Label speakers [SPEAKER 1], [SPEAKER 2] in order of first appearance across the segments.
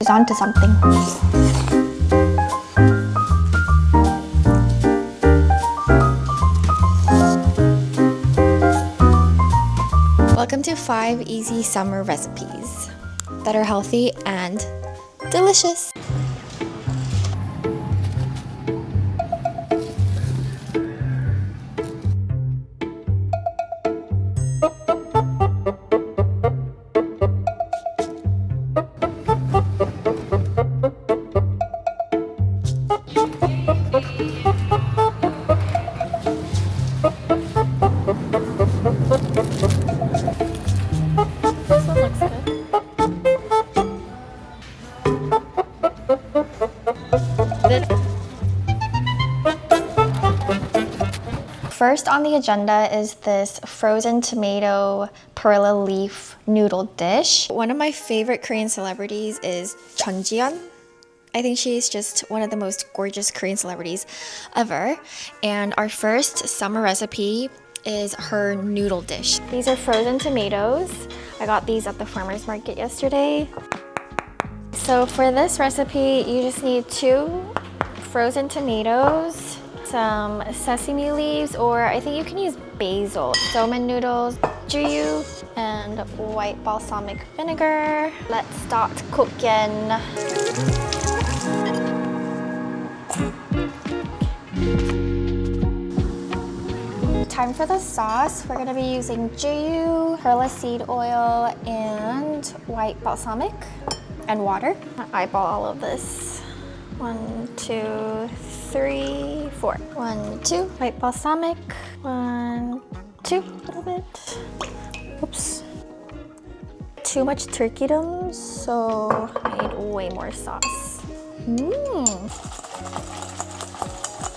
[SPEAKER 1] She's onto something. Welcome to 5 easy summer recipes that are healthy and delicious. This one looks good. First on the agenda is this frozen tomato perilla leaf noodle dish. One of my favorite Korean celebrities is Chun Ji-yeon. I think she's just one of the most gorgeous Korean celebrities ever. And our first summer recipe is her noodle dish. These are frozen tomatoes. I got these at the farmer's market yesterday. So for this recipe, you just need 2 frozen tomatoes, some sesame leaves, or I think you can use basil, somen noodles, juyu, and white balsamic vinegar. Let's start cooking. Time for the sauce. We're gonna be using juyu, perilla seed oil, and white balsamic, and water. Eyeball all of this. 1, 2, 3, 4. 1, 2. White balsamic. 1, 2. A little bit. Oops. Too much turkeydom, so I need way more sauce.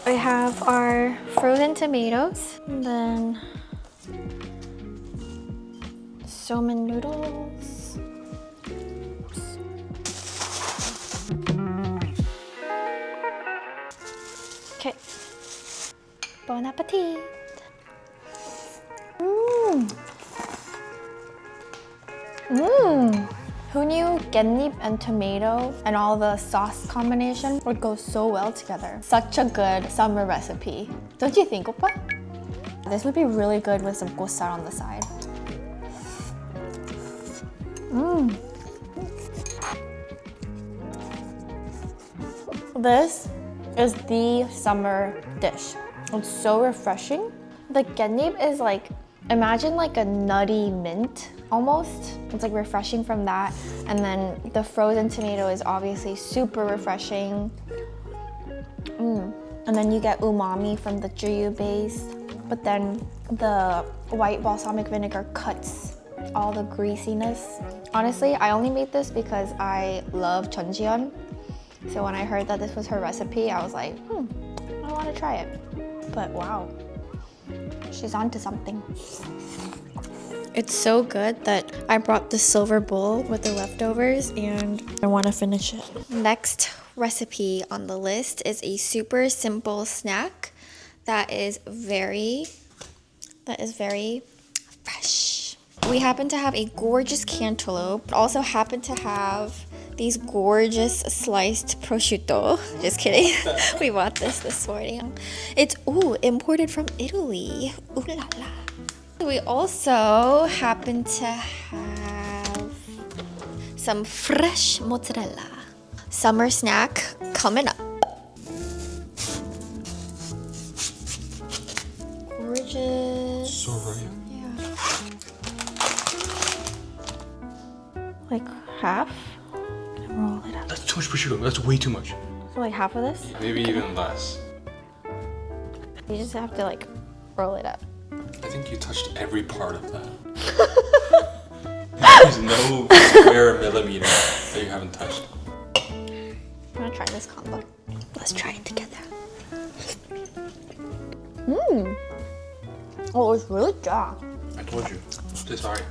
[SPEAKER 1] We have our frozen tomatoes, and then somen noodles. Oops. Okay. Bon appetit. Who knew 깻잎 and tomato and all the sauce combination would go so well together? Such a good summer recipe. Don't you think, oppa? This would be really good with some gossar on the side. This is the summer dish. It's so refreshing. The 깻잎 is like, imagine like a nutty mint almost. It's like refreshing from that. And then the frozen tomato is obviously super refreshing. And then you get umami from the juyu base. But then the white balsamic vinegar cuts all the greasiness. Honestly, I only made this because I love Chun Ji-yeon. So when I heard that this was her recipe, I was like, I want to try it. But wow, she's onto something. It's so good that I brought the silver bowl with the leftovers and I want to finish it. Next recipe on the list is a super simple snack that is very fresh. We happen to have a gorgeous cantaloupe, also happen to have these gorgeous sliced prosciutto. Just kidding. We bought this morning. It's imported from Italy. Ooh la la. We also happen to have some fresh mozzarella. Summer snack coming up. Gorgeous.
[SPEAKER 2] So right.
[SPEAKER 1] Yeah. Like half. Roll it up.
[SPEAKER 2] That's too much prosciutto. That's way too much.
[SPEAKER 1] So like half of this?
[SPEAKER 2] Maybe even less.
[SPEAKER 1] You just have to like roll it up.
[SPEAKER 2] I think you touched every part of that. There's no square millimeter that you haven't touched.
[SPEAKER 1] I'm gonna try this combo. Let's try it together. Oh, it's really dry.
[SPEAKER 2] I told you. Say sorry.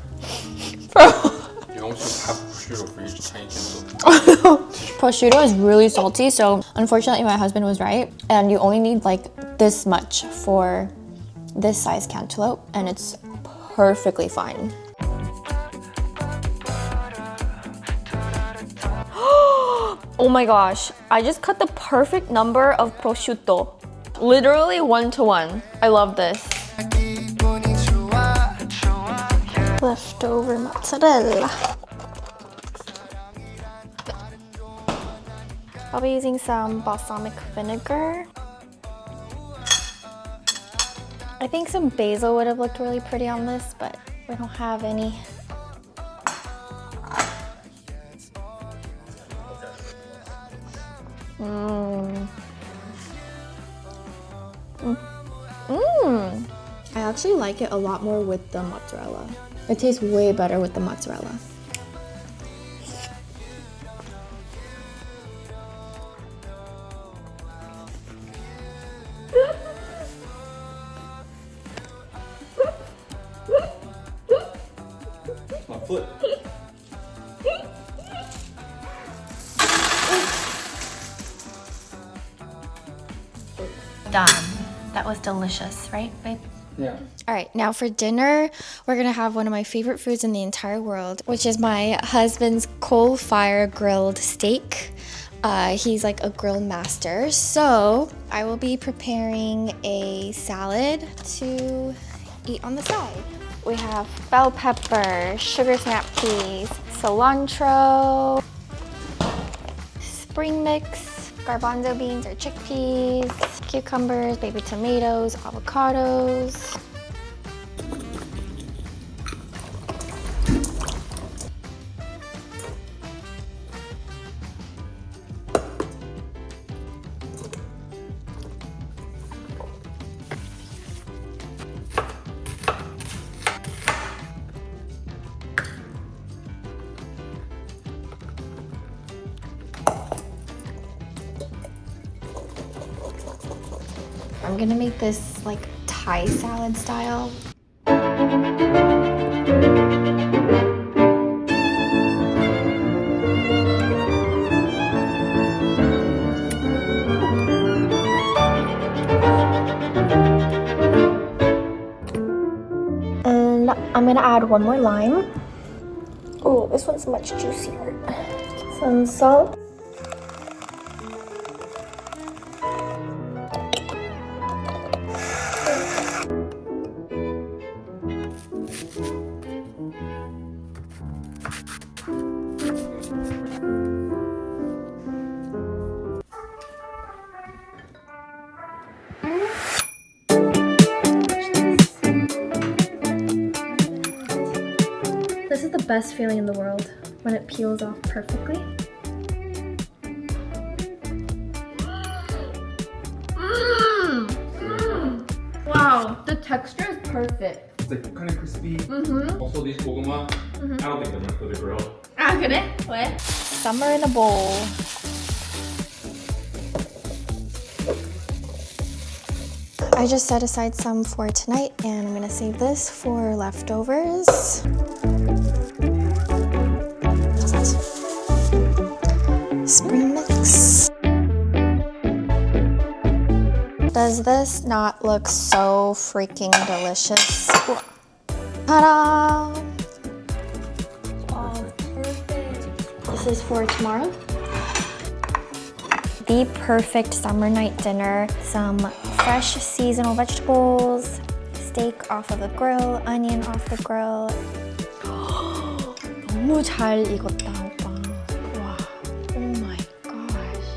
[SPEAKER 2] You almost have prosciutto for each tiny cantaloupe.
[SPEAKER 1] Prosciutto is really salty, so unfortunately my husband was right. And you only need like this much for this size cantaloupe, and it's perfectly fine. Oh my gosh, I just cut the perfect number of prosciutto. Literally 1-to-1. I love this. Leftover mozzarella. I'll be using some balsamic vinegar. I think some basil would have looked really pretty on this, but we don't have any. I actually like it a lot more with the mozzarella. It tastes way better with the mozzarella.
[SPEAKER 2] My foot.
[SPEAKER 1] Done. That was delicious, right, babe?
[SPEAKER 2] Yeah.
[SPEAKER 1] All right, now for dinner, we're gonna have one of my favorite foods in the entire world, which is my husband's coal fire grilled steak. He's like a grill master, so I will be preparing a salad to eat on the side. We have bell pepper, sugar snap peas, cilantro, spring mix, garbanzo beans or chickpeas, cucumbers, baby tomatoes, avocados. I'm gonna make this like Thai salad style. And I'm gonna add one more lime. Oh, this one's much juicier. Some salt. This is the best feeling in the world when it peels off perfectly. Wow, the texture is perfect.
[SPEAKER 2] It's like kind of crispy. Also, these goguma, I don't think they're meant for the grill.
[SPEAKER 1] 아 그래? 왜? Summer in a bowl. I just set aside some for tonight, and I'm gonna save this for leftovers. Spring mix. Does this not look so freaking delicious? Ta-da! Oh, perfect. This is for tomorrow. The perfect summer night dinner. Some fresh seasonal vegetables, steak off of the grill, onion off the grill. 너무 잘 익었다, 오빠. 와, oh my gosh.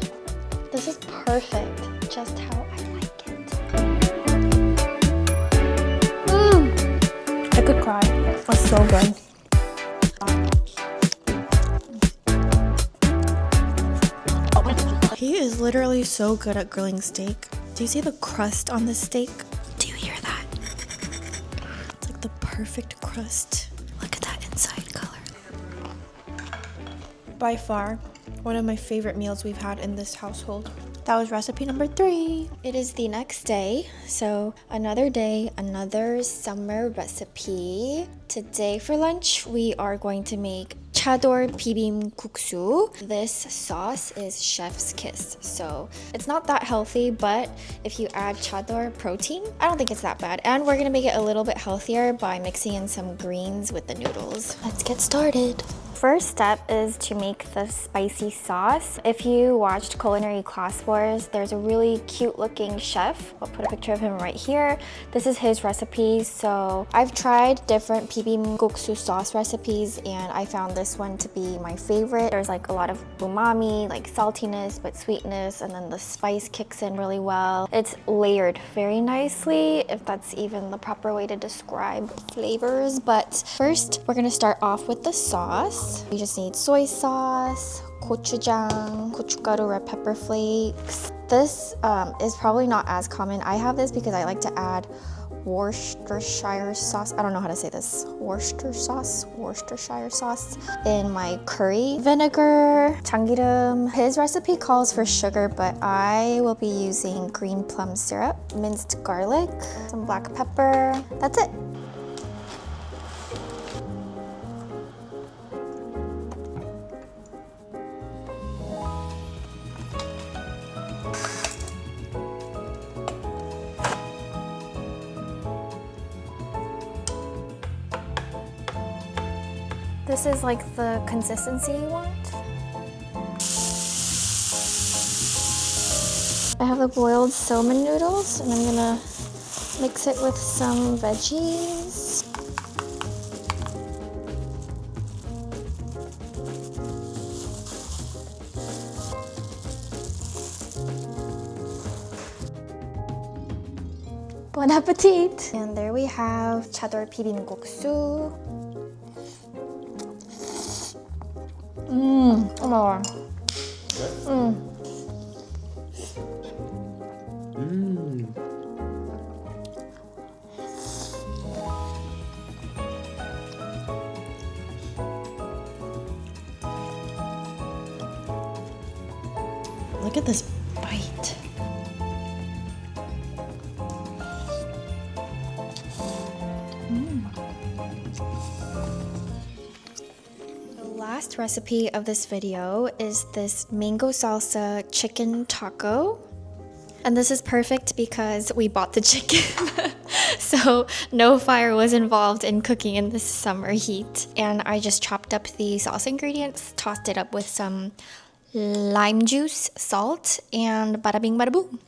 [SPEAKER 1] This is perfect, just how I like it. I could cry. That's so good. He is literally so good at grilling steak. Do you see the crust on the steak? Do you hear that? It's like the perfect crust. Look at that inside color. By far, one of my favorite meals we've had in this household. That was recipe number 3. It is the next day, so another day, another summer recipe. Today for lunch, we are going to make chador bibimbap. This sauce is chef's kiss, so it's not that healthy, but if you add chador protein, I don't think it's that bad. And we're gonna make it a little bit healthier by mixing in some greens with the noodles. Let's get started. First step is to make the spicy sauce. If you watched Culinary Class Wars, there's a really cute looking chef. I'll put a picture of him right here. This is his recipe. So I've tried different bibimbap sauce recipes and I found this one to be my favorite. There's like a lot of umami, like saltiness, but sweetness, and then the spice kicks in really well. It's layered very nicely, if that's even the proper way to describe flavors. But first, we're gonna start off with the sauce. You just need soy sauce, gochujang, gochugaru red pepper flakes. This is probably not as common. I have this because I like to add Worcestershire sauce. I don't know how to say this. Worcestershire sauce in my curry. Vinegar, 참기름. His recipe calls for sugar, but I will be using green plum syrup, minced garlic, some black pepper. That's it. This is like the consistency you want. I have the boiled salmon noodles and I'm gonna mix it with some veggies. Bon appetit! And there we have chador bibimbap. Oh my god. Look at this bite. Last recipe of this video is this mango salsa chicken taco. And this is perfect because we bought the chicken. So no fire was involved in cooking in this summer heat. And I just chopped up the sauce ingredients, tossed it up with some lime juice, salt, and bada bing bada boom.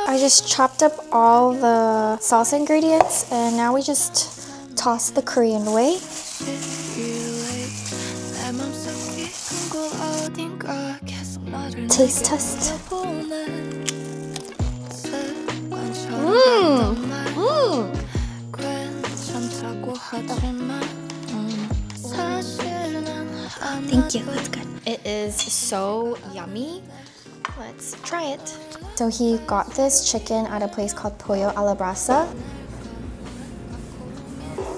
[SPEAKER 1] I just chopped up all the salsa ingredients and now we just toss the Korean way. Taste test. Thank you, that's good. It is so yummy. Let's try it. So he got this chicken at a place called Pollo a la Brasa.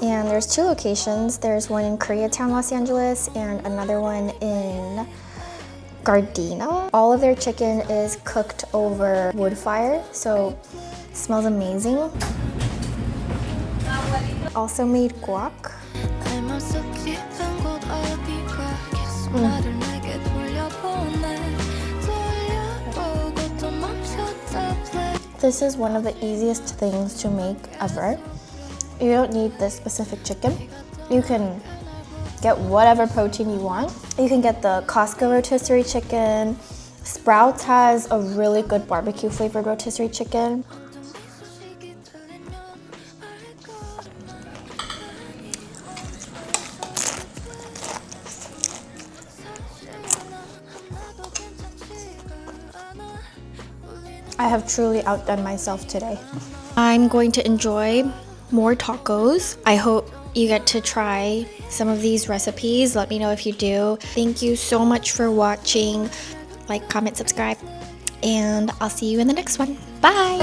[SPEAKER 1] And there's two locations. There's one in Koreatown, Los Angeles, and another one in Gardena. All of their chicken is cooked over wood fire, so it smells amazing. Also made guac. This is one of the easiest things to make ever. You don't need this specific chicken. You can get whatever protein you want. You can get the Costco rotisserie chicken. Sprouts has a really good barbecue flavored rotisserie chicken. I have truly outdone myself today. I'm going to enjoy more tacos. I hope you get to try some of these recipes. Let me know if you do. Thank you so much for watching. Like, comment, subscribe, and I'll see you in the next one. Bye!